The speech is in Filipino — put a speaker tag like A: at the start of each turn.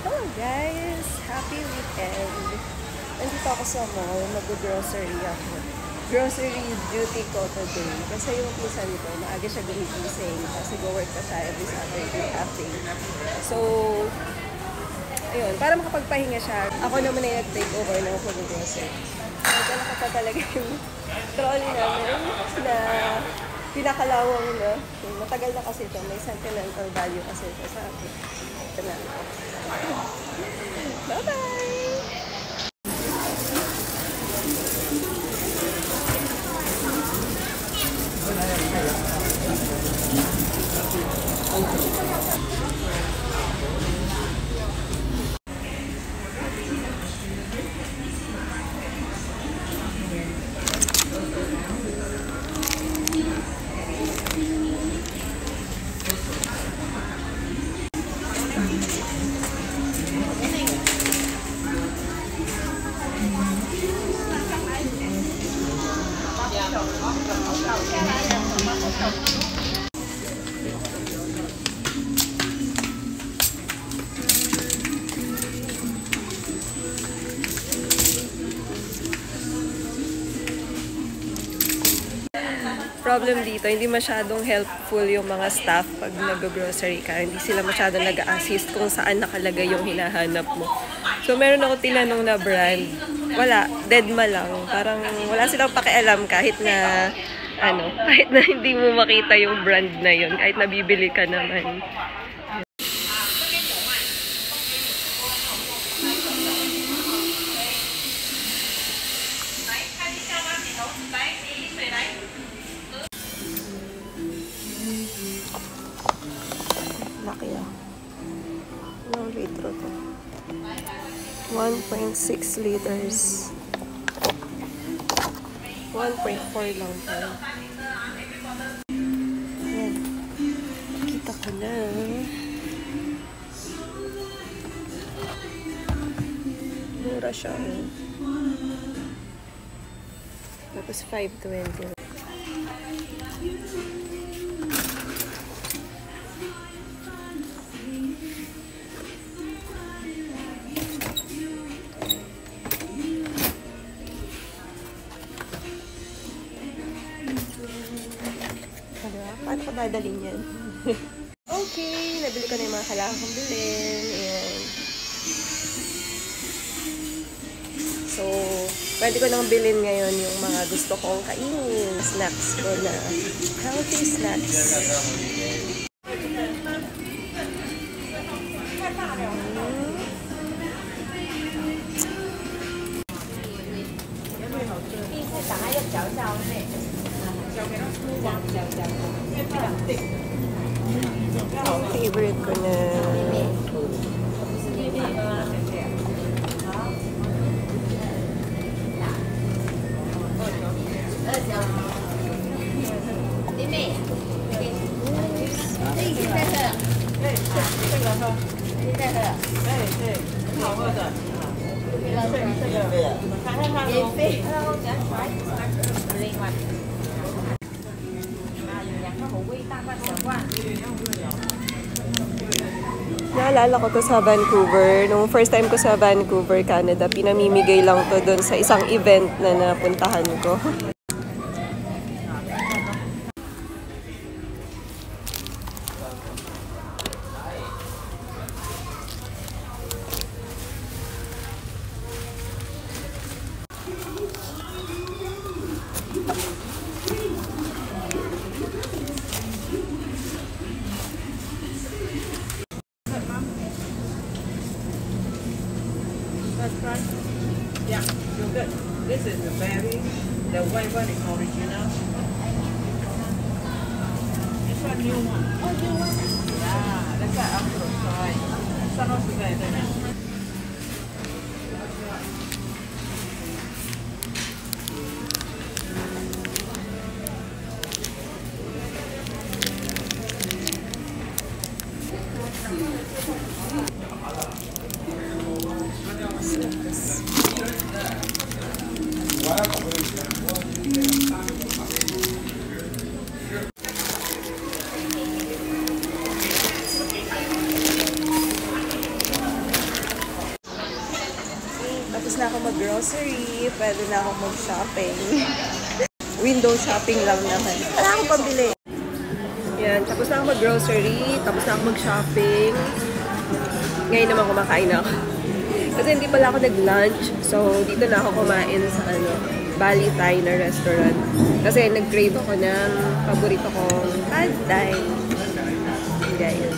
A: Hello guys! Happy weekend! Nandito ako sa mall, mag-grocery ako. Grocery duty ko today. Kasi yung pinsan ko, maaga siya gumigising. Kasi go-work pa siya every Saturday cafe. So, ayun, para makapagpahinga siya, ako naman ay nag-take over ng pag-grocery. Nagdala ko pa talaga yung trolley namin na pinakalawang na. Matagal na kasi ito. May sentimental value kasi ito sa akin. Ito na. Bye-bye! Problem dito, hindi masyadong helpful yung mga staff pag nag-grocery ka. Hindi sila masyadong nag-assist kung saan nakalagay yung hinahanap mo. So, meron ako tinanong na brand. Wala, deadma lang. Parang wala silang pakialam kahit na, kahit na hindi mo makita yung brand na yun. Kahit nabibili ka naman. Laki ah. Ilang litro to? 1.6 liters. 1.4 lang to. Ayan. Kita ko na. Mura siya. Tapos 5.20. Paano ko dadalhin yan? Okay, nabili ko na yung mga kailangan kong bilhin. Ayan. So, pwede ko nang bilhin ngayon yung mga gusto kong kainin. Snacks ko na. Healthy snacks. Favorite ko na. Naalala ko to sa Vancouver. Nung first time ko sa Vancouver, Canada, pinamimigay lang to doon sa isang event na napuntahan ko.
B: Yeah, you're good. This is the berry. The white one is original. This one new one. Oh, new one. Yeah, that's why I'm so sorry. Some of you guys don't know.
A: Tapos na ako mag-grocery, pwede na ako mag-shopping. Window shopping lang naman. Wala akong pambili. Yan, tapos na ako mag-grocery, tapos na ako mag-shopping. Ngayon naman kumakain ako. Kasi hindi pala ako nag-lunch, so dito na ako kumain sa Bali Thai na restaurant. Kasi nag-crave ako ng paborito kong pad thai. Guys.